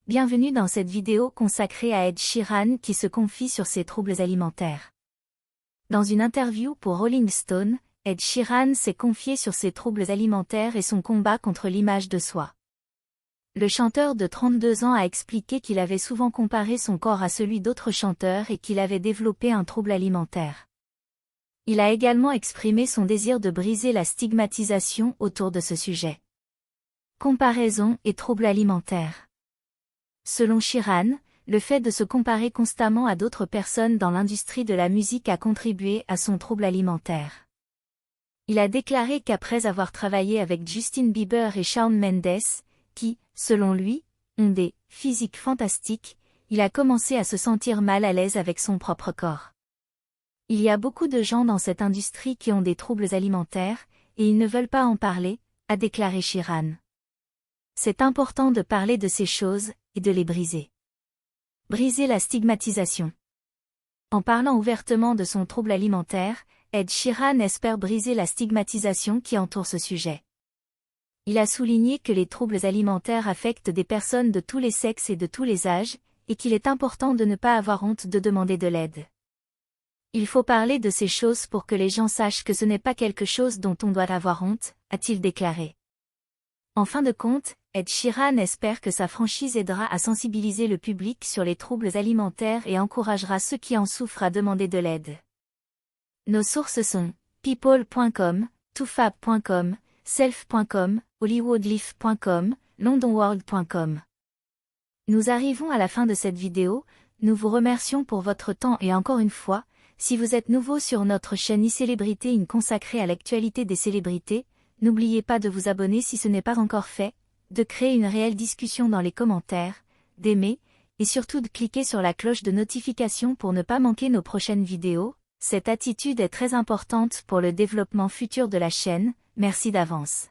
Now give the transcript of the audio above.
Bienvenue dans cette vidéo consacrée à Ed Sheeran qui se confie sur ses troubles alimentaires. Dans une interview pour Rolling Stone, Ed Sheeran s'est confié sur ses troubles alimentaires et son combat contre l'image de soi. Le chanteur de 32 ans a expliqué qu'il avait souvent comparé son corps à celui d'autres chanteurs et qu'il avait développé un trouble alimentaire. Il a également exprimé son désir de briser la stigmatisation autour de ce sujet. Comparaison et troubles alimentaires. Selon Sheeran, le fait de se comparer constamment à d'autres personnes dans l'industrie de la musique a contribué à son trouble alimentaire. Il a déclaré qu'après avoir travaillé avec Justin Bieber et Shawn Mendes, qui, selon lui, ont des physiques fantastiques, il a commencé à se sentir mal à l'aise avec son propre corps. Il y a beaucoup de gens dans cette industrie qui ont des troubles alimentaires, et ils ne veulent pas en parler, a déclaré Sheeran. C'est important de parler de ces choses, et de les briser. Briser la stigmatisation. En parlant ouvertement de son trouble alimentaire, Ed Sheeran espère briser la stigmatisation qui entoure ce sujet. Il a souligné que les troubles alimentaires affectent des personnes de tous les sexes et de tous les âges, et qu'il est important de ne pas avoir honte de demander de l'aide. Il faut parler de ces choses pour que les gens sachent que ce n'est pas quelque chose dont on doit avoir honte, a-t-il déclaré. En fin de compte, Ed Sheeran espère que sa franchise aidera à sensibiliser le public sur les troubles alimentaires et encouragera ceux qui en souffrent à demander de l'aide. Nos sources sont people.com, toofab.com, self.com, hollywoodleaf.com, londonworld.com. Nous arrivons à la fin de cette vidéo, nous vous remercions pour votre temps et encore une fois, si vous êtes nouveau sur notre chaîne iCélébrité consacrée à l'actualité des célébrités, n'oubliez pas de vous abonner si ce n'est pas encore fait, de créer une réelle discussion dans les commentaires, d'aimer, et surtout de cliquer sur la cloche de notification pour ne pas manquer nos prochaines vidéos. Cette attitude est très importante pour le développement futur de la chaîne, merci d'avance.